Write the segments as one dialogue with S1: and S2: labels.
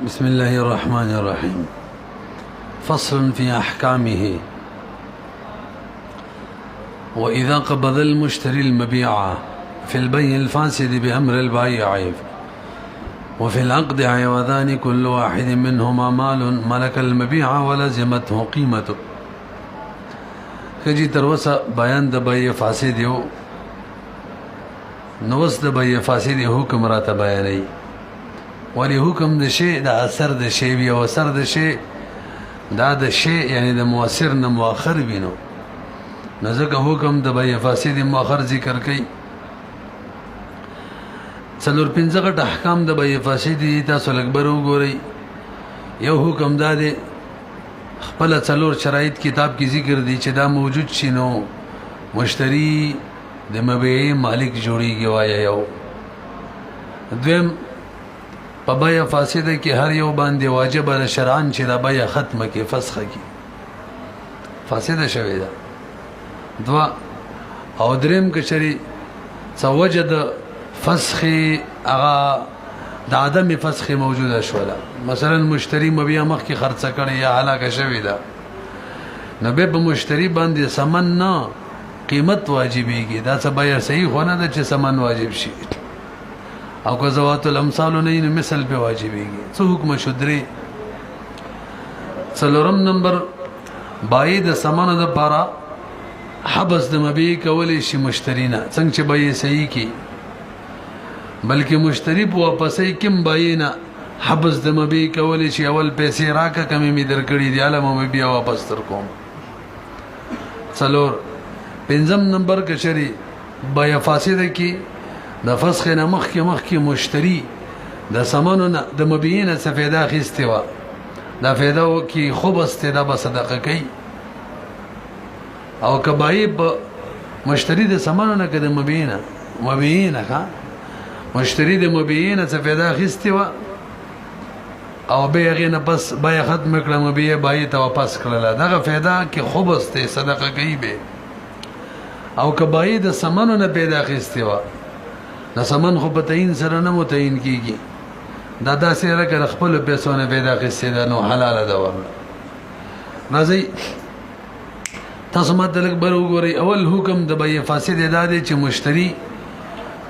S1: بسم الله الرحمن الرحيم. فصل في أحكامه. وإذا قبض المشتري المبيع في البيع الفاسد بأمر البائع وفي العقد عوضان كل واحد منهما مال ملك المبيع ولزمته قيمته. کجی تروسا بیان د بیع فاسد یو نوس د بیع فاسد حکم راته بیانوي. ولی حکم د شی د اثر د شی وی او اثر د شی دا د شی یعنی د مؤثر نه مؤخر وینو، نو ځکه حکم د بیع فاسد مؤخر ذکر کوي. څلور پنځه غټ احکام د بیع فاسد تاسو لګبر وګورئ. یو حکم دا دی خپل څلور شرایط کتاب کې ذکر دي چې دا موجود شي نو مشتری د مبيع مالک جوړیږي. وایا یو دویم په بیع فاسده کې هر یو باندې واجب ده شرعاً چې دا بیع ختمه کې فسخه کې فاسده شوی ده. دوا او دریم کې شری څوجه د فسخ هغه د عدم فسخ موجوده شوله. مثلا مشتری مبيع مخ کې خرڅ کړي یا هلاکه شوی ده، نو به مشتری باندې سمن نه قیمت واجبېږي. دا څه بیع صحیح خونه ده چې سمن واجب شي، او که زوات الامثال نه نو مثل به واجبېږي. څه حکم شدري. څلورم نمبر باید د سمن د پاره حبس د مبيع کولې شي مشتری نه، څنګه چې بیع صحیح کی، بلکې مشتری په واپسې کوم بیع نه حبس د مبيع کولې شي. اول پیسې راکا کمی می درکړي دی علم مې بیا واپس تر کوم. څلور پنځم نمبر کشری بیع فاسده کی د فسخ نه مخکې مشتری د سمنو نه د مبيع نه څه فایده اخیستې وه، دا فایده کې خوب استدا به صدقه کوي. او که بیع په مشتری د سمنو نه که د مبيع نه مشتری د مبيع نه څه فایده اخیستې وه او به هغې نه پس بیع ختم کړه، مبيع بیع ته واپس کړله، دغه فایده کې خوب استې صدقه کوي به. او که بیع د سمنو نه پیدا اخیستې وه، د سمن خو په تعین سره نه متعین کیږي، دا داسې لکه د خپلو پیسو نه پیدا اخیستې ده، نو حلاله ده ورله. راځئ تاسو ماته لږ بر وګورئ. اول حکم د بیع فاسد دا دی چې مشتری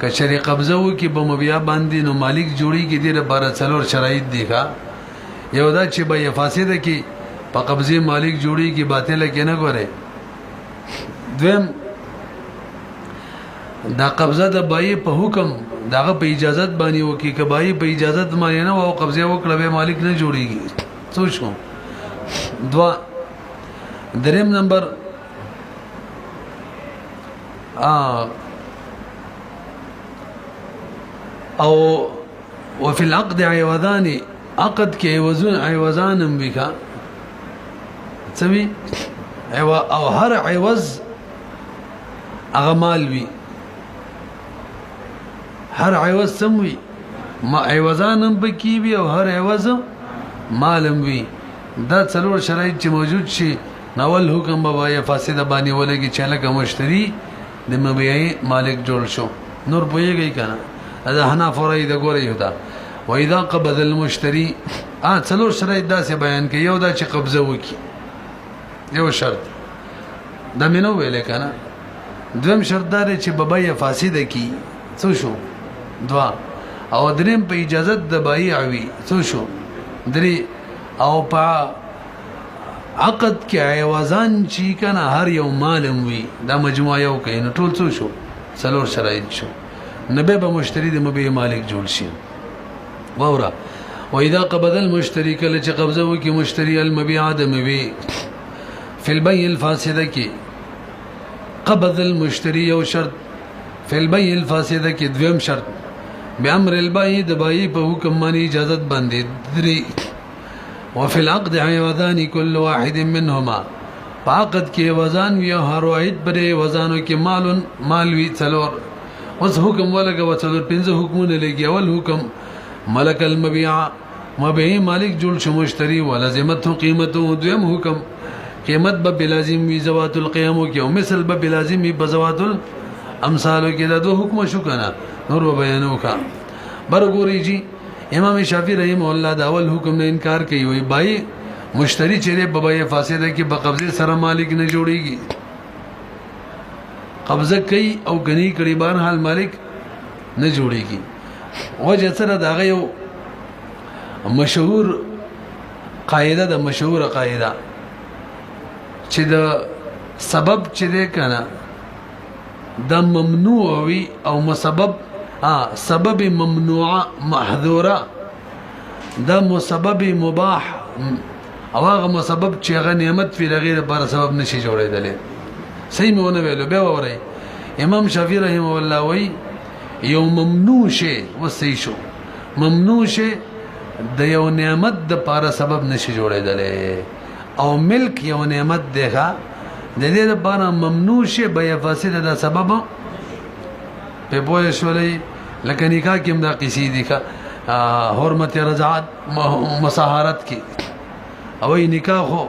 S1: که چېرې قبضه وکړي په مبيع باندې نو مالک جوړېږي. دې لپاره څلور شرایط دي. یو دا چې بیع فاسده کې په قبضې مالک جوړېږي، باطله کې نه ګورئ. دویم دا قبضه د بیع په حکم دغه په اجازت باندې وکړي، که بیع په اجازت باندې نه او قبضه وکړه به مالک نه جوړېږي. سوچ کوم. دوا دریم نمبر او وفي العقد عوضان، عقد کې عوضان هم وي څه او هر عوض هغه مال وي، هر عوض سم وي عوضان هم پکې وي او هر عوض مال هم وي. دا څلور شرایط چې موجود شي ناول حکم به بیع فاسده باندې ولګي چې لکه مشتری د مبيع مالک جوړ شو. نور پوهېږئ که نه؟ دا حناف رأی د ګورئ دا. وإذا قبض المشتری څلور شرایط داسې بیان کوي. یو دا چې قبضه وکړي، یو شرط دا مې نه ویلې که نه. دویم شرط دا دی چې به بیع فاسده کي، څه شو دوا. او دریم په اجازت د بایع وي، څه شو درې. او په عقد کې عوضان چې که نه هر یو مالم وي، دا مجموعه یو کوي، نو ټول څه شو څلور شرایط شو. نبه به مشتری د مبيع مالک جوړ شي. واورا واذا قبض المشتري کله چې قبضه وکي مشتری المبيع د مبيع فی البيع الفاسده کې قبض المشتری یو شرط، فی البيع الفاسده کې دویم شرط، بامر البيع د بایع په حکم باندې اجازت باندې درې. وفي العقد عوضان كل واحد منهما، عقد کې وزن وی هر واحد پر وزنو کې مال وی څلور. اوس حکم ولګه و څلور پنځه حکمونه لګي. اول حکم ملک المبيع، مبيع مالک جوړ شو مشتری، ولزمته قیمته. دویم حکم قیمت به بلازم وی زوات القيم کې، او مثل به بلازم وی بزوات الامثال کې. دا دو حکم شو کنه. نور به بیانو کا برګوري جی امام شافعی رحم الله دا اول حکم نه انکار کوي وي بای مشتری چیرې په بای فاسده کې په قبضه سره مالک نه جوړيږي قبضه کوي او غني قریبان حال مالک نه جوړيږي وجه سره دا غيو مشهور قاعده د مشهور قاعده چې د سبب چې ده کنه د ممنوع وي او مسبب سبب ممنوعه محظوره د مسبب مباح او هغه مسبب چې هغه نعمت فی غیر پر سبب نشي جوړېدل صحیح مونه ویلو به وره امام شافعی رحم الله وی یو ممنوع شی وسی شو ممنوع شی د یو نعمت د پر سبب نشي جوړېدل او ملک یو نعمت ده د دې لپاره ممنوع شی به فاسد د سبب په بوله شولې لکه نکاح کې هم دا قصې دي کا حرمت رضاعت مصاهرت کې او نکاح خو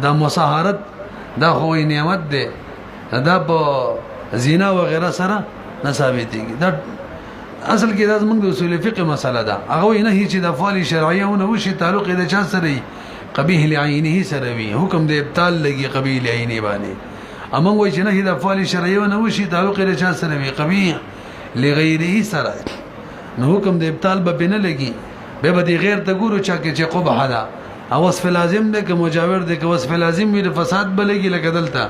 S1: دا مصاهرت دا خو نعمت ده دا په زنا و غیره سره نه ثابتېږي دا اصل کې دا زموږ د اصول فقه مسله ده هغه نه هیڅ د افعال شرعیه او نه وشي تعلق د چا سره قبیح لعینه سره وي حکم د ابطال لګي قبیح لعینه باندې امون وای چې نه د افعال شرعیه او نه وشي تعلق د چا سره وي قبیح لغیره سره نو حکم د ابطال به نه لګي به به غیر ته ګورو چا کې چې قبح ده او وصف لازم ده که مجاور ده که وصف لازم وي د فساد بلګي لکه دلته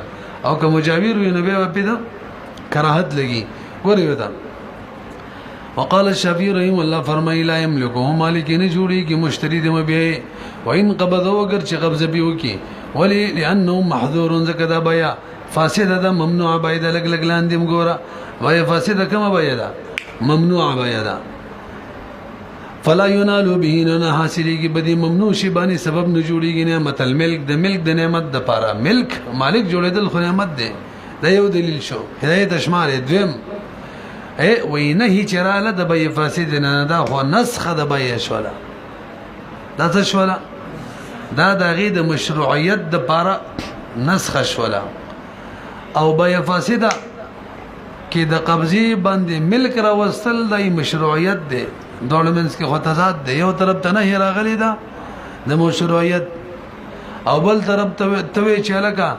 S1: او که مجاور وي نو به په کراهت لګي ګورې وتا وقال الشافعي رحمه الله فرمای لا يملكه مالک نه جوړي کی مشتری دمه به وان قبضه اگر چې قبضه به وکي ولی لانه محظور زکدا بیا فاسده ده ممنوع باید لګ لګ لاندې ګوره وای فاسده کما باید ممنوع باید فلا ينال به نه حاصلېږي بدی ممنوع شی باندې سبب نه جوړيږي نعمت الملک د نعمت د پاره ملک مالک جوړېدل خو نعمت ده دا یو دلیل شو هدایت شمار دویم وی نه چراله د بې فاسد نه دا خو نسخه د بې شولا دا څه شولا دا د غي د مشروعیت د پاره نسخه شولا او بې فاسده کې د قبضه باندې ملک را وصل د مشروعیت ده دولمنس کې خو تضاد ده یو طرف ته نه راغلی دا د مشروعیت او بل طرف ته توي چلکا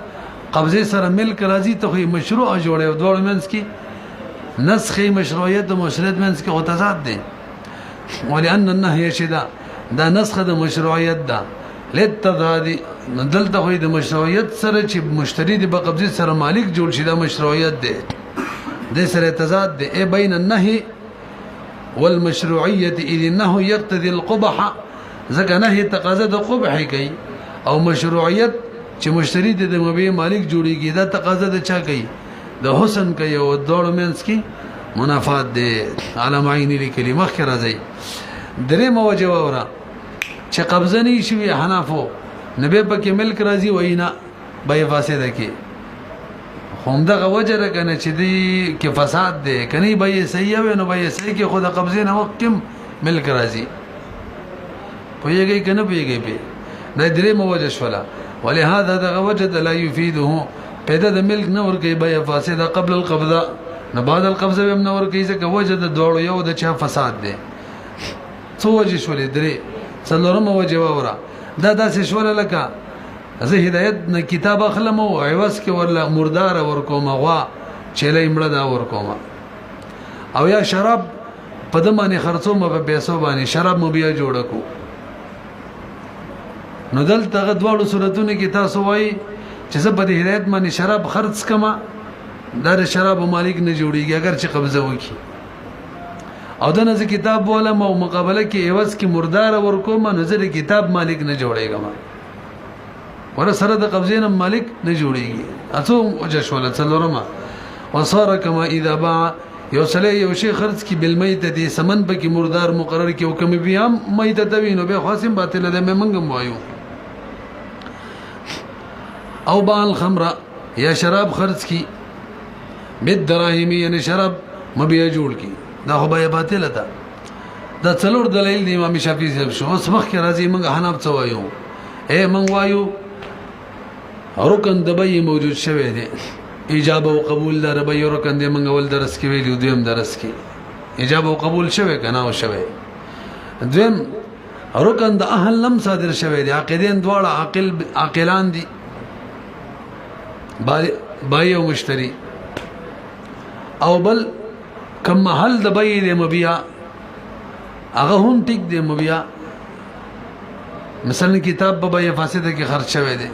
S1: قبضه سره ملک راځي ته مشروع جوړه دولمنس کې نسخ مشروعیت و مشروعیت منس کې غتزاد دي ولأن النهي شدا دا نسخ د مشروعیت دا لتضاد دلته خو د مشروعیت سره چې مشتری د بقبضه سره مالک جوړ شي دا مشروعیت دی د سره تضاد دی ای بین النهي والمشروعیت اذ النهي يقتضي القبح ځکه نهي تقاضا د قبح کوي او مشروعیت چې مشتری د مبيع مالک جوړیږي دا تقاضا د چا کوي د حسن کوي او دوړ منس کی منافات دي علم عینی لیکلی مخکې راځي درې موجه وره چې قبضه نه شي حنافو نبی پکې ملک راځي وینا بې فاسده کې هم دغه وجه کنه چې دی کې فساد دی کني بې صحیح وي نو بې صحیح کې خود قبضه نه وخت ملک راځي پوهیږي کنه پوهیږي به د درې موجه شولا ولهذا دغه وجه لا يفيده پیدا د ملک نور کوي بیا فاسده قبل القبضه نه بعد القبضه هم نور کوي ځکه وجه د دوړو یو د چا فساد دی څو وجه شولې درې څلورم وجه وره دا داسې شول لکه زه هدایت نه کتاب اخلم او عوض کې ورله مردار ورکوم غوا چلې مړه دا ورکوم او یا شراب په دمانه خرڅوم په پیسو باندې شراب مو بیا جوړ کو نو دلته غوړو صورتونه کې تاسو وایي چې زه په دې هدایت باندې شراب خرڅ کما دا د شراب مالک نه جوړیږي اگر چې قبضه وکي او دا نه کتاب ولا مو مقابله کې ایواز کې مردار ورکوم نو زه د کتاب مالک نه جوړیږم ور سره د قبضه نه مالک نه جوړیږي اته وجه شول څلورما وصار كما اذا باع یو سله یو شی خرڅ کی بالمیت دي سمن به کې مردار مقرر کې حکم بیا میت دوینو به خاصم باطل ده منګم وایو او بال خمره یا شراب خرڅ کی بيد دراهم یعنی شراب مبیا جوړ کی دا خو به باطل ده دا څلور دلیل دی امام شافعی صاحب شو اوس وخت راځي موږ حناب څه وایو موږ وایو رکن دبی موجود شوی دی ایجاب او قبول در به رکن دی موږ ول درس کې ویلو دویم درس کې ایجاب او قبول شوی کنه او شوی دویم رکن د اهل لم صادر شوی دی عاقدین دواړه عاقلان دي بای او مشتری او بل کم محل د بای د مبیا هغه هم ټیک دی مبیا مثلا کتاب په بای فاسده کې خرج شوی دی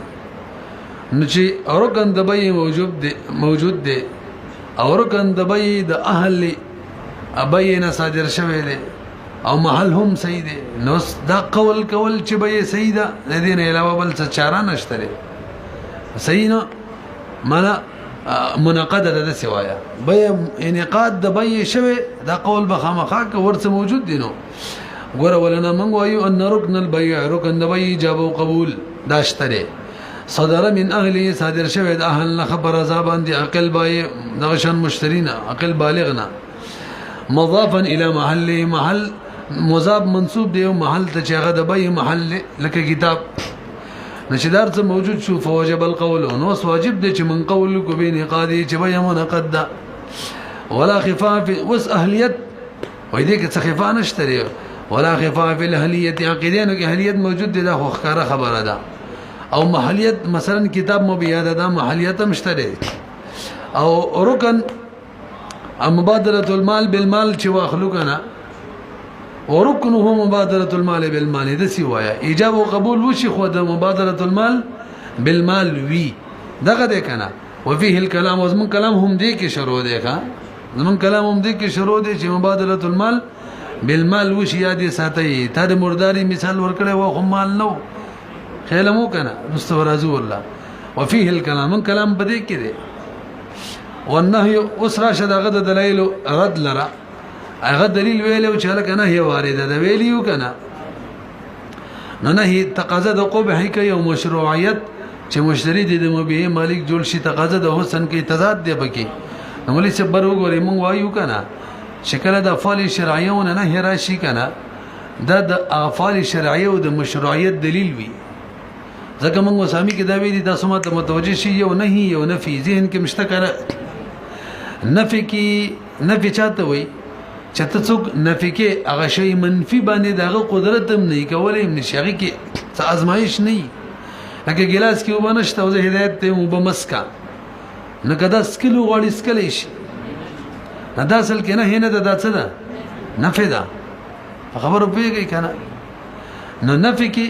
S1: نو چې رکن د بای موجود دی او رکن د بای د اهل ابای نه صادر شوی دی او محل هم صحیح دی نو دا قول چې بای صحیح ده د دې نه علاوه بل څه چاره نشته صحیح نه معنا مناقضه ده سوایا بای انعقاد د بای شوی دا قول به خامخا که ورته موجود دی نو ګوره ولنا من وایو ان رکن البيع رکن د بای جواب او قبول داشتره صدر من اهلی صادر شوی د اهل خبر زابان دی عقل بای دغشن مشترینا عقل بالغنا مضافا الى محل مضاف منصوب دی محل ته چغه د بای محل لکه کتاب نشدار څه موجود شو فوجب القول نو واجب دی چې من قول کو بین قاضی چې بای منقد ده ولا خفاف وس اهلیت وای دې کې څه خفا نشته ولا خفاف الاهلیت عقیدانو کې اهلیت موجود دی دا خو ښکاره خبره ده او محلیت مثلا کتاب مبیاده ده محلیت مشتری او رکن مبادره المال بالمال چې واخلو کنه وركنه مبادره المال بالمال ده سی وایا ایجاب او قبول وشي خو د مبادره المال بالمال وی دغه ده کنه وفيه الكلام وزمن كلام هم دې کې شروع دی ښا زمون کلام هم دې کې شروع دی چې مبادله المال بالمال وشي یاد ساتي تا د مرداري مثال ورکړی و خو مال نو خیال مو کنه مستورازو الله وفيه الكلام من كلام بده کې دی والنهي اسرا شدغه د دلایل رد لرا هغه دلیل ویلو چې لکه نه هي وارده ده ویلیو کنه نه هي تقاضا د قبح کوي او مشروعیت چې مشتری د مبيع مالک جوړ شي تقاضا د حسن کې تضاد دی بکی نو ولې صبر وګوري مونږ وایو کنه شکل د افعال شرعیه نه هي راشي کنه د افعال شرعیه او د مشروعیت دلیل وي ځکه موږ وسامي کې دا ویلي تاسو ماته متوجه شي یو نه یو نفي ذهن کې مشتکره نفي کې نفي چاته وي چې ته څوک نفي کې هغه شی منفي باندې دغه قدرت هم نه کولای هم نشي هغه کې څه ازمایش نه لکه ګلاس کې وبنشته او زه هدایت ته وبمسکا نه کدا سکلو غړي سکلې شي نه دا اصل کې نه نه دا څه ده نفي ده خبرو پیږي کنه نو نفي کې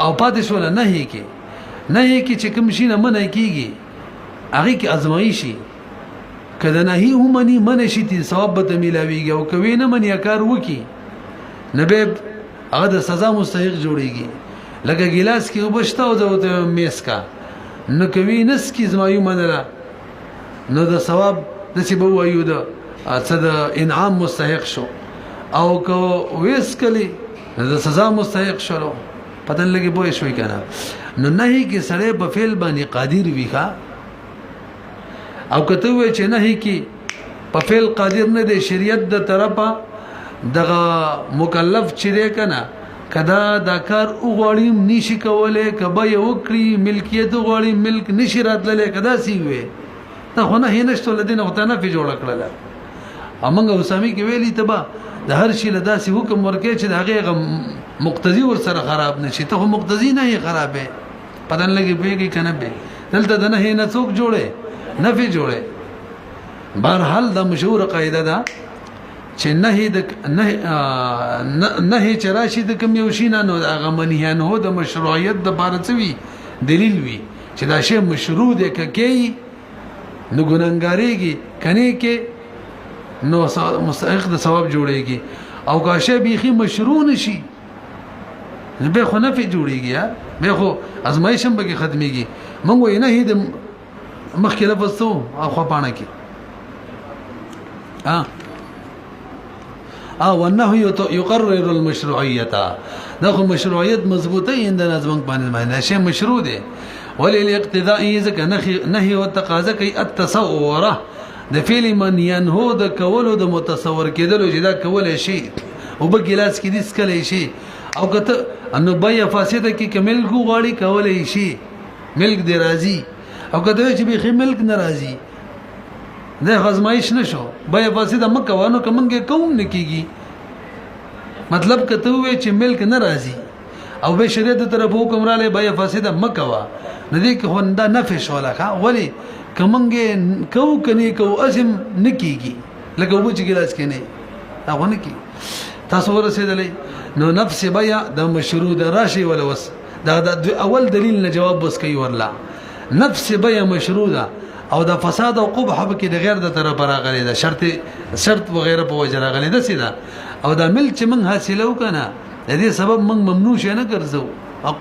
S1: او پاتې شو نه هي کې چې کوم شي نه منع کیږي هغه کې ازمایشي کله نه هی ومني منشي تی ثواب به ملاويږي او کوي نه منی کار وکي نبه هغه د سزا مستحق جوړيږي لکه ګلاس کې وبشته او د میسکا نو کوي نس کې زمایو منله نو د ثواب د سی بو وایو د څه د انعام مستحق شو او کو ویس کلی د سزا مستحق شلو پتن لګي بوې شوي کنه نو نه کې سړی په فعل باندې قادر وي ښا او کته وای چې نه کې په فعل قادر نه دی شریعت د طرفه دغه مکلف چې دی کنه کدا دا کار وګړیم نشي کوله کبه یو کړی ملکیت وګړي ملک نشي راتللی کدا سی وي ته خو نه هینشته لدین او ته نه فی جوړ کړل امنګ وسامي کې ویلی تبا د هر شي له داسې حکم ورکې چې د هغه مقتضی ور سره خراب نشي ته هم مقتضی نه یې خرابې پدن لګي پیږي کنه به دلته د نه نه څوک جوړه نفي جوړه بهرحال د مشهور قاعده ده چې نه چې راشي د کوم یو شي نه نو هغه منهیان هو د مشروعیت د بارڅوي دلیل وي چې دا شی مشروع دی کې نو ګننګاریږي کني کې نو مستحق د ثواب جوړيږي او که شی بيخي مشروع نشي به خو نه په جوړيږي به خو ازمایش هم به ختميږي مونږ وې نه د مخکې لفظ تو اخو پانه کې والنهي يقرر المشروعيه دا خو مشروعیت مضبوطه اند نظم باندې شی مشروع دی وللاقتضاء ذکر نهي او تقاضا کوي التصور د فعل من ينهو د کولو د متصور کېدلو چې دا کول شي او په ګلاس کې دې سکل شي او کته انو بیا فاسده کې کمل کو غاړي کول شي ملک دی راضي او کته چې به ملک ناراضي د غزمایش نشو بیا فاسده مکه وانه کومګه کوم نکېږي مطلب کته وې چې ملک ناراضي او به شریعت طرف حکم را لې بیا فاسده مکوا ندی که هوندا نفي شولا کا ولی کمنګ کو کني کو ازم نکیږي لکه وبچ ګلاس کې نه هغه نکی تاسو ورسېدلې نو نفس بیا د مشروع د راشي ولا وس دا د اول دلیل نه جواب بس کوي ورلا نفس بیا مشروع ده او د فساد او قبح به کې د غیر د طرف راغلي ده شرط وغیرہ په وجه راغلي ده سیده او دا ملک چې من حاصلو کنه د دې سبب من ممنوع شي نه ګرځو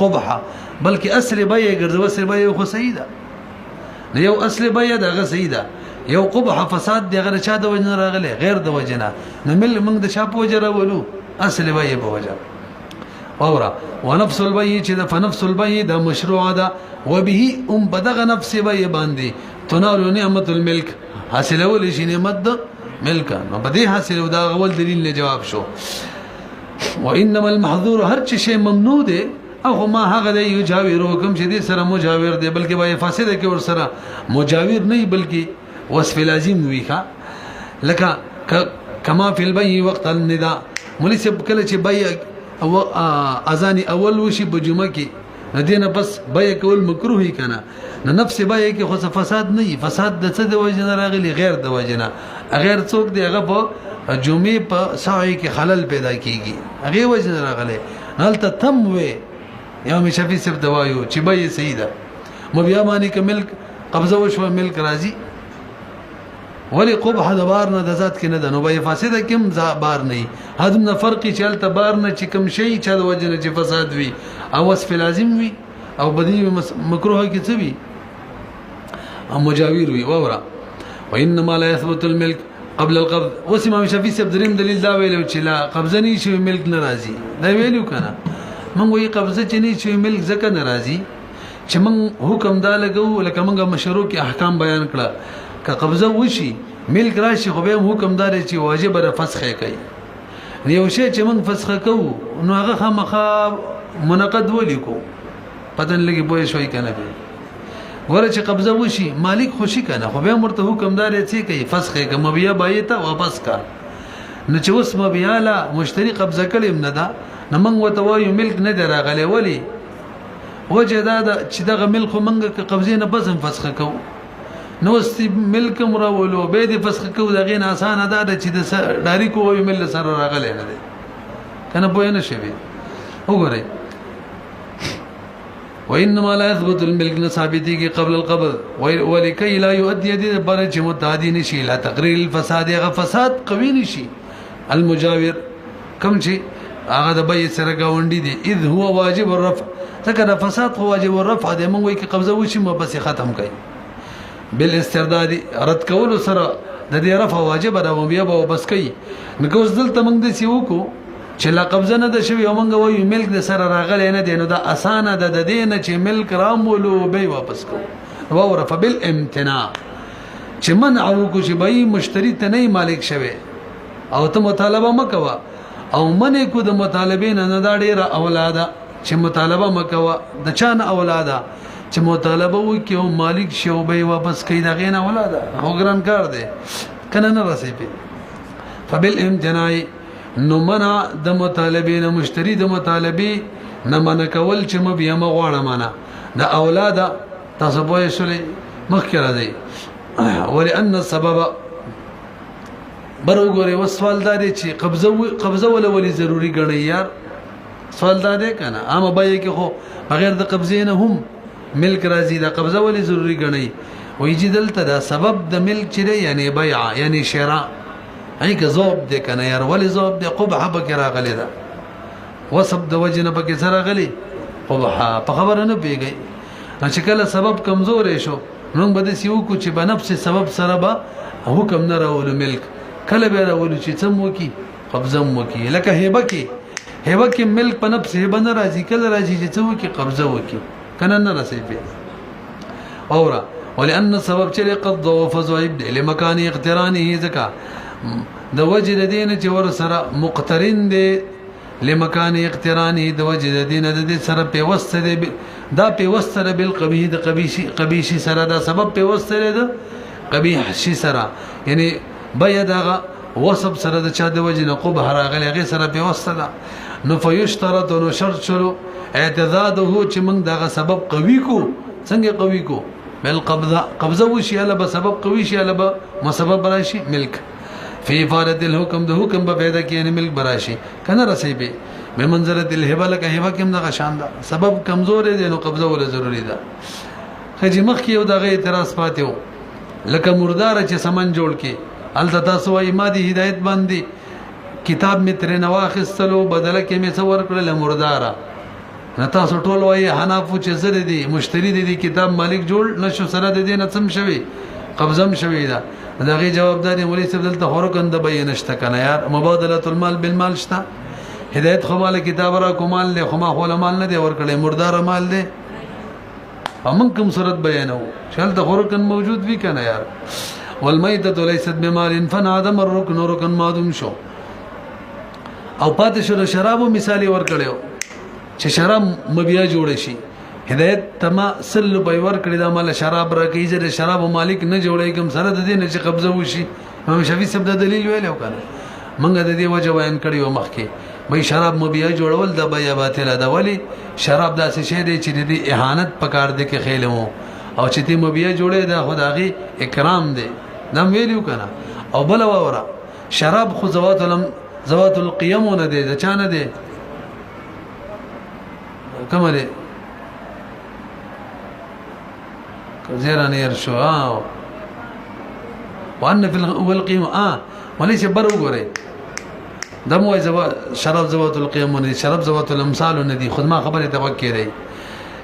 S1: قبح بلکې اصل بیا ګرځو اصل بیا خو سیده یو اصل بیا دغه سیده یو قبح فساد دغه چا د وجه راغلي غیر د وجه نه نو مل من د چا په وجه راولو اصل بیا په وجه اورا ونفس البي چې د فنفس البي د مشروع ده وبه بدغه نفس بي باندې تنال نعمت الملك حاصلول شي نعمت د ملک نو بده حاصل دا اول دلیل نه جواب شو وانما المحظور هر شيء ممنوع ده او ما هغه د یجاویر حکم چې دې سره مجاور دی بلکې بای فاسده کې ور سره مجاور نه بلکې وصف لازم ویخه لکه کما فی البی وقت النداء مولوی صاحب کله چې بای او اذان اول وشي په جمعه کې ندینه بس بای کول مکروه کنه نه نفس بای کې خو فساد نه فساد د څه د وجه راغلی غیر د وجه نه غیر څوک دی هغه په جمعه په سعی کې خلل پیدا کیږي هغه وجه راغلی هلته تم وې یا می شفیع صاحب دوایو چې بای سیده مو بیا باندې ک ملک قبضه وشو ملک راځي ولی قبح د بار نه د ذات کې نه ده نو بای فاسده کوم بار نه هدم نه فرق چلته بار نه چې کوم شی چې د وجه نه چې فساد وي او وصف لازم وي او بدی مکروه کې څه وي او مجاور وي وورا وانما لا يثبت الملك قبل القبض وسمع شفیع صاحب دریم دلیل دا ویلو چې لا قبضه نه شي ملک ناراضي دا ویلو کنه من وی قبضه چې نه شي ملک زکه ناراضي چې من حکم دا لګو لکه موږ مشروع کې احکام بیان کړه که قبضه وشي ملک راشي خو به حکم دار چې واجب را فسخ کوي یو شی چې موږ فسخ کوو نو هغه خامخا منقد ولیکو پدن لګي بوې شوي کنه به ګوره چې قبضه وشي مالک خوشي کنه خو به مرته حکم دار چې کوي فسخ کوي مبیا بایته واپس کا نو چې اوس مبیا لا مشتری قبضه کړي نه ده نو موږ وته وایو ملک نه دراغلی ولی وجه دا چې دغه ملک موږ قبضه نه بس فسخ کوو نو است ملک مراولو به دې فسخ کو دغه نه آسان ده چې د ډاری کو وي مل سره راغلی نه ده کنه پوه نه شي وګورئ وانما لا يثبت الملك ثابتي کی قبل القبض ولكي لا يؤدي يد برج متعدي نشي لا تقرير الفساد غ فساد قوي نشي المجاور كم شي هغه د بي سره گاونډي دي اذ هو واجب الرفع ذکر فساد هو واجب الرفع د من وي کی قبضه وشي مو بس ختم کوي بالاسترداد رد کول سره د دې رفع واجب ده او بیا به بس کوي نو کوز دلته موږ د سیو کو چې لا قبضه نه ده شوی او موږ وایو ملک د سره راغلی نه دی نو دا اسانه ده د دې نه چې ملک رامولو به واپس کو او رفع بالامتناع چې منع کو چې به مشتری ته نه مالک شوی او ته مطالبه مکوا او منې کو د مطالبین نه دا ډیره اولاده چې مطالبه مکوا د چان اولاده چې مطالبه وکي او مالک شو به واپس کوي دا غینه اولاده او ګران کار دی کنه نه راسي په فبالامتناع نو منع د مطالبین مشتری د مطالبه نه من کول چې م بیا مغواړه معنا د اولاده تاسو په شولې مخکې راځي ولئن السبب برغوري وسوال داري چې قبضه ولا ضروری ګڼي یار سوال دا دی کنه اما بای کې خو بغیر د قبضه نه هم ملک راځي دا قبضه ولا ضروری ګڼي ويجي دلته دا سبب د ملک چې یعنی بيع یعنی شراء اي که زوب دی کنه یار ولی زوب دی قبح بک راغلی دا وسب د وجنه بک سره غلی قبح په خبره نه پیږي چې کله سبب کمزور شو نو بده سیو کو چې بنفس سبب سره به حکم نه راول ملک کله به راول چې څمو کی قبضه مو کی لکه هبه کې ملک په نفس هبه نه راځي کله راځي چې څو کی قبضه وکي کنه نه راسي په اورا ولان سبب چې قد وفزعب لمكان اقترانه زکا د وجه د دین چې ور سره مقترن دي لمكان اقترانه د وجه د دین د سره په وسره دا په وسره بالقبیح د قبیح سره دا سبب په وسره د قبیح شي سره یعنی بیا دا وصب سره د چا د وجه نه قبح راغلی هغې سره پیوسته ده نو فیشترط نو شرط شلو اعتضاده چې موږ دغه سبب قوي کو څنګه قوي کو بالقبضه قبضه وشي اله به سبب قوي شي اله به مسبب راشي ملک فی افاده الحكم د حکم په پیدا کې ملک براشي کنه رسیبه به منزله الهبه لکه هبه کوم دغه شان ده سبب کمزور دی نو قبضه ول ضروری ده خجی مخ کې یو دغه اعتراض پاتیو لکه مردار چې سمن جوړ کې الته تاسو وايي ما دي هدایت باندې کتاب می تر نه واخستلو بدله کې می څور کړل مردارا نه تاسو ټول وايي حنافو چې زره دي مشتری دي کتاب مالک جوړ نشو سره د دې نه څم شوی قبضم شوی دا دغه جوابداري مولوی صاحب دلته هورکند بیان شته کنه یار مبادله المال بالمال شته هدایت خو مال کتاب را کومال له خو ما خو مال نه دی ور کړل مردار مال دی امن کوم صورت بیانو شل د هورکن موجود وی کنه یار والمیتة لیست بمال فنعدم الرکن رکن معدوم شو او پاتې شو شرابو مثالی ور کړو چې شراب مبیا جوړ شي هدایت تما سل په ور کړی دا مال شراب راکې چې شراب مالک نه جوړای کوم سره د دې نه چې قبضه وشي امام شافعي سب د دلیل ویلو کنه منګه د دې وجه بیان کړی و مخکې وای شراب مبیا جوړول د بیا باطل ده ولی شراب داسې شی دی چې د اهانت پکار دی کې خېلمو او چې تی مبیا جوړې دا خدایي اکرام دی نام ویلو کنه او بل وره شراب خو زوات القيم نه دی د چانه دی کومه دی زیرا نیر شو وان فی القيم وليس بر وګوره دمو شراب زوات القيم نه شراب زوات الامثال نه دی خود ما خبره توکې دی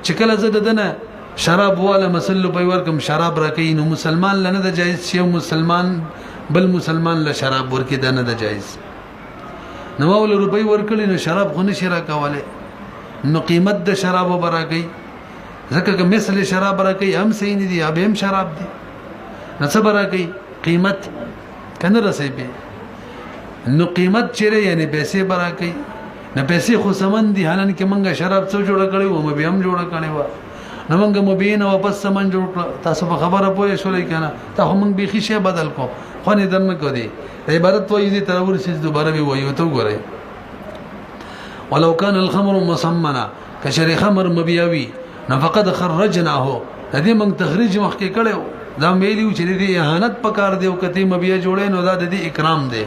S1: چې کله زه دنه شراب والا مسلو په ورکم شراب راکې نو مسلمان لنه د جایز شی مسلمان بل مسلمان له شراب ورکې ده نه د جایز نو ول روپۍ ورکړي نو شراب خو نشي راکواله نو قیمت د شراب برکې ځکه که مثل شراب راکې هم صحیح نه دي هم شراب دي نو څه برکې قیمت کنه رسېږي نو قیمت چیرې یعنی پیسې برکې نه پیسې خو سمن دي حالان کې منګه شراب څو جوړ کړي و مې هم جوړ کړي و نو موږ مبین او پس سمن جوړ تاسو په خبره پوه شولې کنه ته موږ به خيشه بدل کو خو نه درنه کو دي عبارت وایي دي ترور سیس دوباره وی وایو ته وګورئ ولو كان الخمر مسمنا كشر خمر مبياوي نفقد خرجناه هدي موږ تخریج مخکې کړو دا ویلیو چې دې اهانت پکار دی او کته مبیا جوړې نو دا دې اکرام دی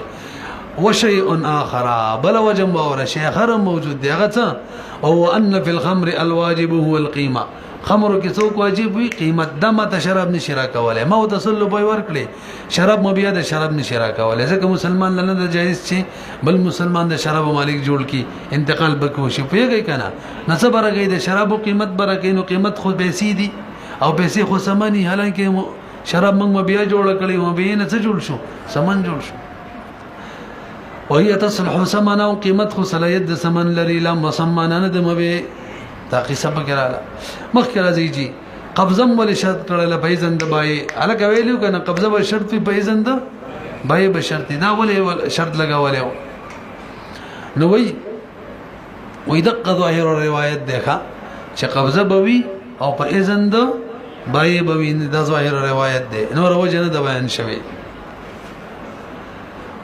S1: وشيء اخر بل وجم اور شيء اخر موجود دی هغه او ان في الخمر الواجب هو القيمه خمر کې څوک واجب وي قیمت دمه ته شراب نشي راکوله ما او تسلو به ورکړي شراب مبیا د شراب نشي راکوله ځکه مسلمان لنه د جایز شي بل مسلمان د شراب مالک جوړ کی انتقال بکو شي پیږي کنه نسب راګي د شراب قیمت برکې نو قیمت خو پیسې دي او پیسې خو سمني حالانکه شراب موږ مبیا جوړ کړی او به نه څه جوړ شو سمن جوړ شو وهي تصلح ثمنا قیمت خو صلاحیت د ثمن لري لا مسمنا نه د مبه تاقي سبق رااله مخکې راځي جی قبضم ول شرط کړل پیزند بای الګ ویلو کنه قبضه به شرط پیزند بای به شرط دا ول شرط لگاوله نو وی دقه ظاهر روایت ده چې قبضه بوي او پیزند بای بوي دا ظاهر روایت ده نو وروجه نه د بیان شوی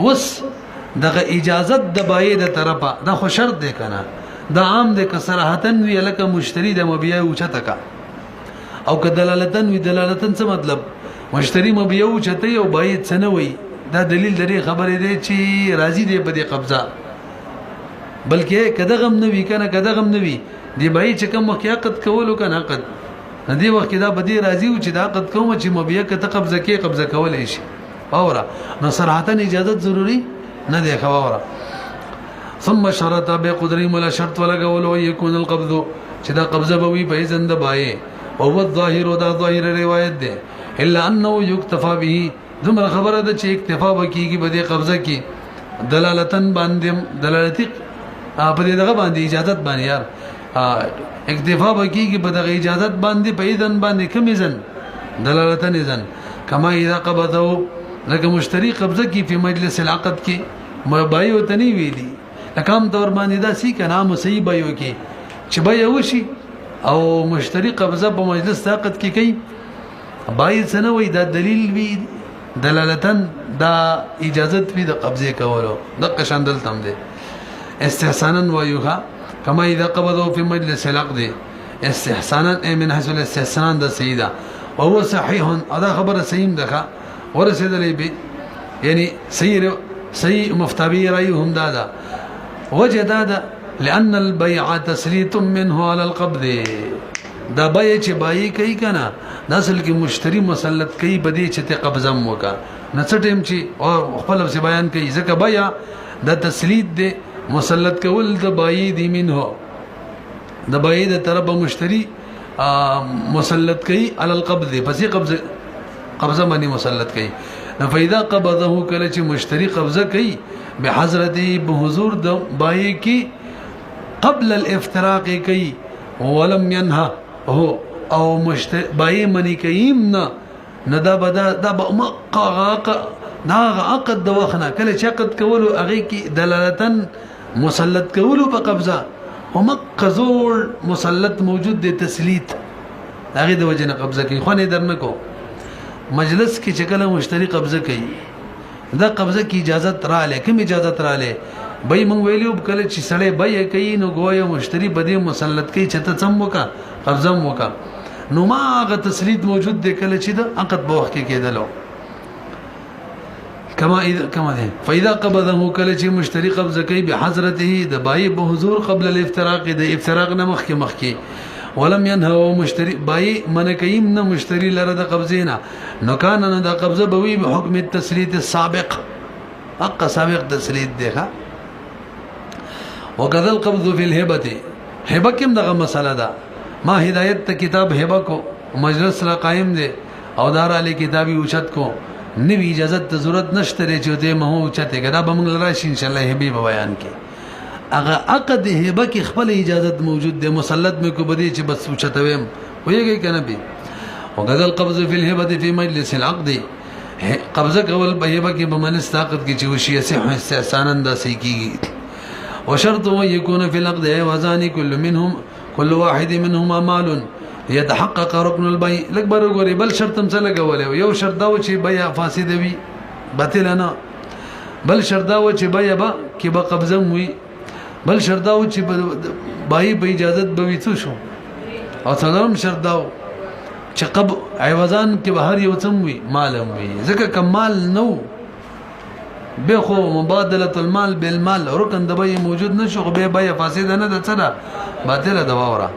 S1: وس دغه اجازت د بای د طرفه دا خو شرط ده کنه دا عام د کسرحتن وی لکه مشتری د مبيع او چتکا او که دلالتن وی دلالتن څه مطلب مشتری مبيع او چته او بای څه نه وی دا دلیل درې خبرې دی چې راضی دی په دې قبضه بلکې کده غم نه وی کنه کده غم نه وی دی بای چې کوم حقیقت کولو کنه عقد دې وخت دا به دې راضی او چې دا عقد کوم چې مبيع کته قبضه کې قبضه کولای شي اوره نو صراحتن اجازه ضروری نه دی خبره ثم شرط بقدر ولا شرط ولا قول ويكون القبض چې دا قبضه بوي په زنده بای او الظاهر دا ظاهر روایت ده الا انه يكتفى به زمره خبره ده چې اکتفا وکيږي په دې قبضه کې دلالتن باندې دلالتي په دې دغه باندې اجازت باندې یار اکتفا وکيږي په دغه اجازت باندې په اذن باندې کوم اذن دلالتن اذن کما اذا قبضه لکه مشتری قبضه کې په مجلس العقد کې مبایو تنی ویلي لکام دور باندې دا سی کنه مصیب یو کې چې بیا وشي او مشتری قبضه په مجلس طاقت کې کوي بای سنه وای دا دلیل وی دلالتن دا اجازت وی د قبضه کولو د قشاندل تم دي استحسانا ويها كما اذا قبضوا في مجلس العقد استحسانا من حيث الاستحسان ده سيدا وهو صحيح هذا خبر سيم ده ورسد لي به يعني سيء مفتبي رايهم دادا وجه دادا لان البيع تسليط منه على القبض دا بای چې بای کوي کنه د اصل کې مشتری مسلط کوي بدی چې ته قبضه موکا نڅ ټیم چې او خپل څه بیان کوي ځکه بیا د تسلید دی مسلط کول د بای دی منه د بای د طرف مشتری مسلط کوي علی القبض پسې قبضه باندې مسلط کوي فاذا قبضه کله چې مشتری قبضه کوي بحضرته بحضور د بای کې قبل الافتراق کوي ولم ينهى هو او بای منی کیم نه دا بدا دا مقاق دا عقد د وخنه کله چې عقد کولو هغه کې دلالتن مسلط کولو په قبضه او مقزول مسلط موجود دی تسلیت هغه د وجنه قبضه کوي خو نه درنه کو مجلس کې چې کله مشتری قبضه کوي دا قبضه کی اجازه را لې کوم اجازه را لې بای مونږ ویلو کله چې سړی بای کوي نو ګویا مشتری بده مسلط کوي چې ته څم وکا قبضه وکا نو ما هغه تسلیت موجود دی کله چې د عقد په وخت کې کېدلو كما ده فاذا قبضه کله چې مشتری قبضه کوي بحضرته د بای په حضور قبل الافتراق د افتراق نه مخکې ولم ينهوا مشتری بای من کیم نه مشتری لره د قبضه نه نو کان نه د قبضه بوي په حکم التسلیت السابق حق سابق تسلیت دی ښا وكذا القبض في الهبه هبه کوم دغه مسله ده ما هدایت ته کتاب هبه کو مجلس لا قائم دي او دار علی کتابی اوچت کو نوی اجازه ته ضرورت نشته چې ته مه اوچته کدا به موږ لراشي ان شاء الله هبه بیان کې هغه عقد هبه کې خپل اجازه موجود دی مسلط مې کو بدی چې بس اوچته ويم ویږي کنه به وكذا القبض في الهبه في مجلس العقد قبضه کول به هبه کې به منست عقد کې چې وشي صح استحسانا دا سې کیږي وشرط يكون في العقد وزان كل واحد منهما مال يتحقق ركن البيع لکبر غوري بل شرط هم څه لګولې یو شرط دا و چې بيع فاسد وي باطل نه بل شرط دا و چې بيع با کې به قبضه وي بل شرط دا و چې بای به اجازه به وي څه شو او څلورم شرط دا چې قب عوضان کې به هر یو څم وي مال وي ځکه کمال نو به خو مبادله المال بالمال رکن د بای موجود نشو به بای فاسد نه د څه باطل د واوره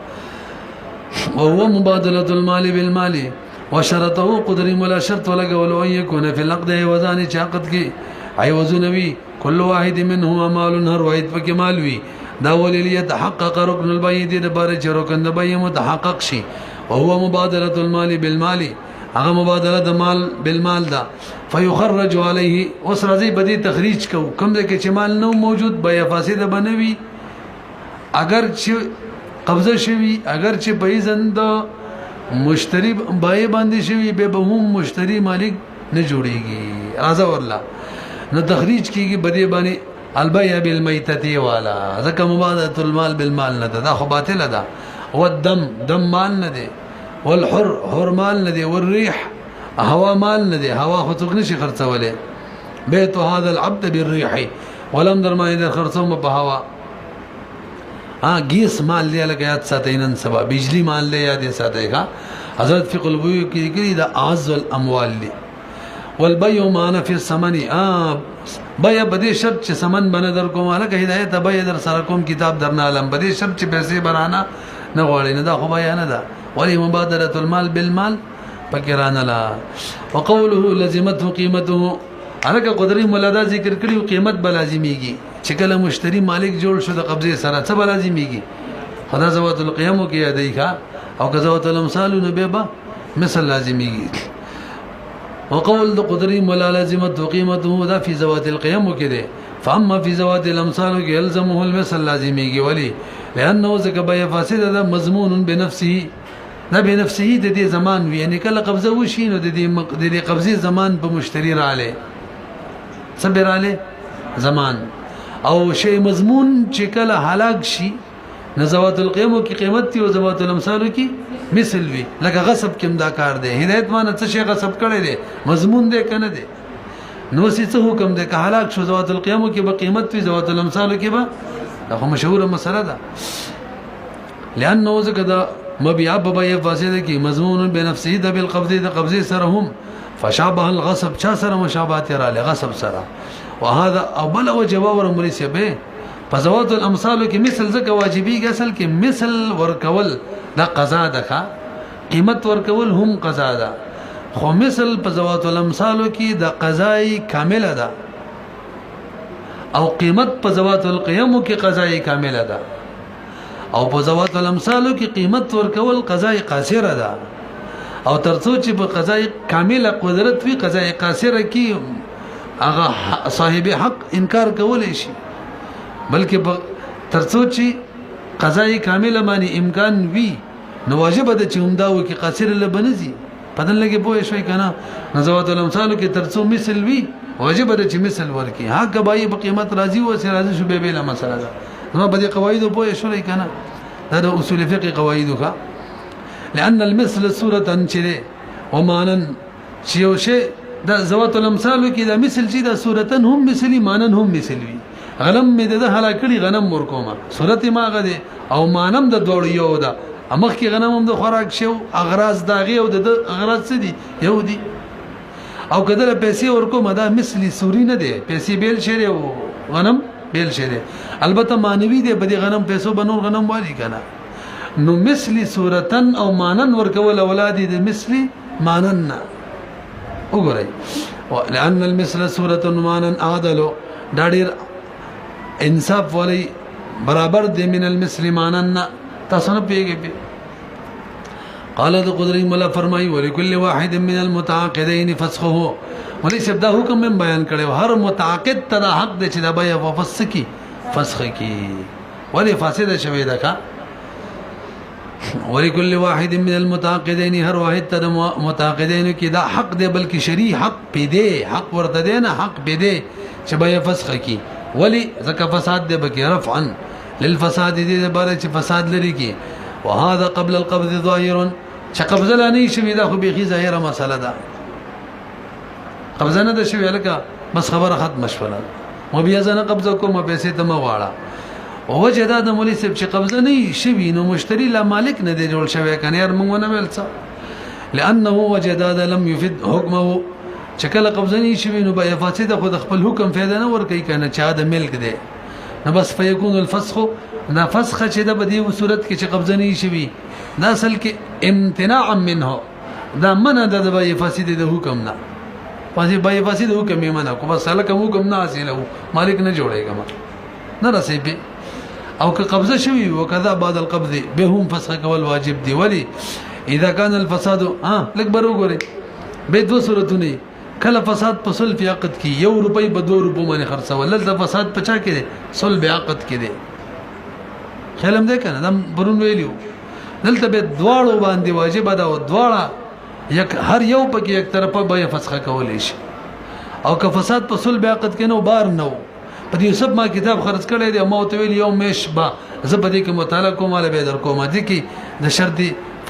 S1: وهو مبادله المال بالمال وشرطه قدر ولا شرط ولا قول ان يكون في العقد وزان عقد کې عوض نوي كل واحد منهما مال هر واحد پکې مال وي دا ولې يتحقق ركن البيع د بار چې رکن د بای متحقق شي وهو مبادله المال بالمال هغه مبادله د مال بالمال دا فيخرج عليه وسرزي بدی تخریج کو کوم ځکه چې مال نو موجود بیا فاسده بنوي اگر چې قبضه شوی اگر چې پیزند مشتری بای باندې شوی به هم مشتری مالک نه جوړيږي راځه والله نو تخریج کیږي بدی باندې البيع بالميتة والا ځکه مبادله المال بالمال نه دا خو باطل ده والدم دم مال نه دی والحر مال نه دی والريح هوا مال نه دی هوا خو څوک نشي خرڅولې بيت هذا العبد بالريح ولم در ما اذا خرڅوم په هوا گیس مال لیا لگا یاد ساتي نن سبا بجلی مال لیا یاد ساتي ښا حضرت فقه البيوع کې کړي دا اعز الاموال لی والبيع معنا في الثمن بيع بده شرط چې ثمن بنه در کوم الګ هدایت بيع در سره کوم کتاب درنا علم بده شرط چې پیسې برانا نه غواړي نه دا خو بیان ده ولی مبادله المال بالمال فکران لا وقوله لزمته قيمته الګ قدرې مولادا ذکر کړي قیمت بلازمیږي چې کله مشتری مالک جوړ شو د قبضه سره څه بلازمیږي خدا زوات القيام کې یادای کا او کزوات الامثال نبيبه مثل لازمیږي وقول قدري ولا لازمت قيمته ذا في زوات القيم كده فاما في زوات الامثال يلزمه المثل لازمي ولي لانه ذك بيع فاسد ده مضمون بنفسه نه بنفسه د دې زمان وی یعنی کله قبضه وشي نو د دې قبضه زمان په مشتری رااله صبر رااله زمان او شی مضمون چې کله هلاک شي نزوات القيمو کی قیمت تی او زوات الامثالو کی مثل وی لکه غصب کم دا کار دی هدایت معنی څه شی غصب کړي دی مضمون دی کنه دی نو څه حکم دی که هلاک شو زوات القيمو کی به قیمت وی زوات الامثالو کی به دا مشهوره مسله ده لانه ذکر مبيع ببيع فاسده کی مضمون بنفسه ده بالقبض ده قبضه سره هم فشابه الغصب چا سره مشابهت را لغصب سره وهذا اول وجواب رمري سبه فزوات الامثال کی مثل زکه واجبی اصل کی مثل ورکول دا قضا ده قیمت ورکول هم قضا ده خو مثل فزوات الامثال کی دا قضای کامله ده او قیمت فزوات القيم کی قضای کامله ده او په زوات الامثال کې قیمت ورکول قضای قاصره ده او ترڅو چې په قضای کامله قدرت وي قضای قاصره کې هغه صاحب حق انکار کولای شي بلکې ترڅو چې قضای کامله باندې امکان وي نو واجب ده چې همدا و کې قاصره لبنځي پدن لګي پوه شوي کنه زوات الامثال کې ترڅو مثل وي واجب ده چې مثل ورکی ها کبای په قیمت راضي و سره راضي شو به بلا مسله ده ما بدي قواعد بوي شو كان هذا اصول فقه قواعدك لان المثل صوره انشره ومانا شيء ده زوات الامثال كده مثل شيء ده صوره هم مثلي مانا هم مثلي غنم مې ده هلا کړي غنم ورکوما صورت ما غده او مانم د دوړ یو ده امخ کې غنم هم د خوراک شو اغراض داغي او د اغراض څه دي یو دي او کله پیسې ورکوما دا مثلي سوري نه دي پیسې بیل شری او غنم بیل شری البته مانوي دی بدی غنم پیسو بنور غنم والی کنه نو مثلی صورتن او مانن ورکول اولادی د مثلی مانن وګورئ لان المثل صورت مانن عادل دا ډیر انصاف ولی برابر دی من المثل مانن تاسو نه پیږي قال ذو قدر مولا فرمای ولكل واحد من المتعاقدين فسخه ولی شبدا حکم من بیان کړي هر متعاقد ته حق د چې د بیا وفسخ کی فسخ کی ولی فاسده شوی ده کا ولكل واحد من المتعاقدين هر واحد ته متعاقدين کی دا حق دی بلکې شرعي حق پیدا حق ورته دی نه حق پیدا چې بیا فسخ کی ولی زکه فساد دی بکی رفعا للفساد دی بل چې فساد لري کی وهذا قبل القبض ظاهر چې قبضه لانی شوی دا خو به ظاهره مسله ده قبضه نه ده شوی لکه بس خبره ختم شوله مو بیا ځنه قبضه کوم پیسې ته مغواړه او وجه دا د مولوی صاحب چې قبضه نه شوی نو مشتری لا مالک نه دی جوړ شوی کنه یار مونږ نه ویل څه لانه وجه دا لم يفد حکمه چې کله قبضه نه شوی نو بیا فاسد خود خپل حکم فایده نه ور کوي کنه چا د ملک دی نو بس فیکون الفسخ دا فسخ چې د بدی صورت کې چې قبضه نه شوی دا اصل کې امتناع منه دا منع د بیا فاسد د حکم نه پاسې بای فاسد حکم یې منع کو بس سره کوم حکم نه حاصله مالک نه جوړېګم نه رسېږي او که قبضه شوی وکذا بعد القبض به هم فسخ کول واجب دی ولی اذا كان الفساد لک برو ګوري به دو صورتونه کله فساد په صلح عقد کې 1 روپۍ به 2 روپو باندې خرڅول لږ فساد پچا کې دي صلح عقد کې دي خلم ده کنه دم برون ویلیو دلته به دواړو باندې واجب ده او دواړه یک هر یو پکې یک طرفه به فسخ کولې شي او که فساد په صلح عقد کې نو بار نو په دې سب ما کتاب خرڅ کړی دی ما ته ویل یو مش با زه په دې کې مطالعه کوم له به در کوم دي کې د شرط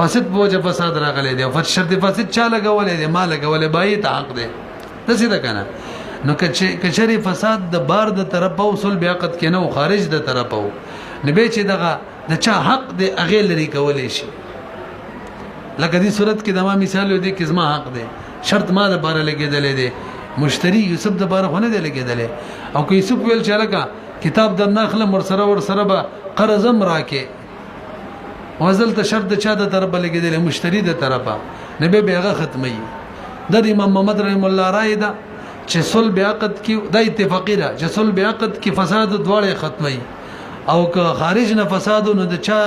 S1: فاسد په وجه فساد راغلی دی او شرط فاسد چا لګولې دی ما لګولې بای ته حق دی د څه ده کنه نو کچري فساد د بار د طرفه او صلح عقد کې نو خارج د طرفه نبی چې دغه د چا حق دی اغه لري کولې شي لکه دې صورت کې د ما مثال یو دی کې زما حق دی شرط ما د بار لګیدلې دی مشتری یوسف د بار خونه دی لګیدلې او که یوسف ویل چې لکه کتاب در ناخله ور سره به قرضم راکې وزل ته شرط چا د طرفه لګیدلې مشتری د طرفه نبی بیاغه ختمي د امام محمد رحم الله رائے دا چې صلح عقد کې د اتفاقی دا چې صلح عقد کې فساد دواړه ختمي او که خارج نه فساد نو د چا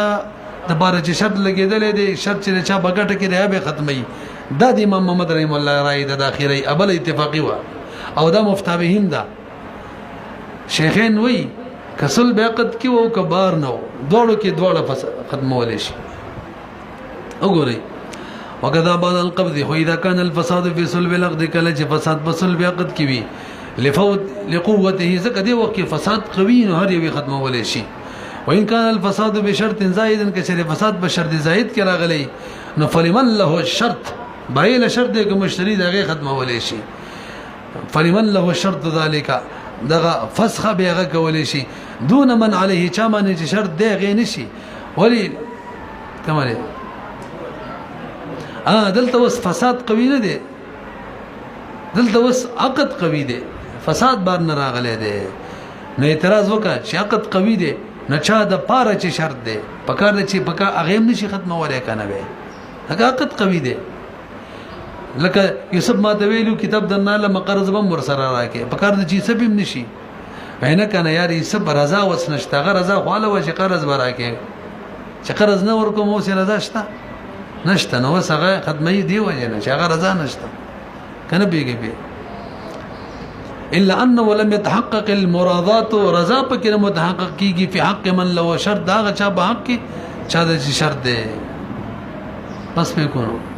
S1: د بار چې شرط لګیدلې دی شرط چې چا بغټه کې دی به ختمي دا د امام محمد رحم الله رائے د اخیری ابل اتفاقی و او دا مفتابهین دا شیخین وی کسل بیقد کی او کبار نو دوړو کې دوړه ختمول شي وګورئ وکذا بعد القبض هو اذا كان الفساد في صلب العقد کله چې فساد په صلب عقد کې وي لفوت لقوته زکه دی وخت فساد قوي نو هر یو ختمول شي وان كان الفساد بشرط زائد کچره فساد په شرط زائد کې راغلی نو فلمن له الشرط بایله شرط کې مشتری دغه ختمولې شي فلمن له الشرط ذلك دغه فسخ به هغه کولې شي دون من عليه چا باندې چې شرط دی غې نشي ولی کماله دلته وس فساد قوی نه دی دلته وس عقد قوی دی فساد بار نه راغلی دی نو اعتراض وکړه چې عقد قوی دی نه چا د پاره چې شرط دی پکار دی چې پکا هغه نشي ختمولای کنه به هغه عقد قوی دی لکه یوسف ما ته ویلو کتاب درنه له مقرض بم ور سره راکې پکار دی چې سبب نشي عینه کنه یار یوسف رضا وس نشته هغه رضا خواله و چې قرض براکې چې قرض نه ورکوم او سي رضا شته نشته نو وسغه ختمي دی وجه چې هغه رضا نشته کنه بیګي بي الا انه لم يتحقق المرادات رضا پکې متحقق کیږي په حق من لو شرط دا چا به حق کې چا د شرط دی بس په کوو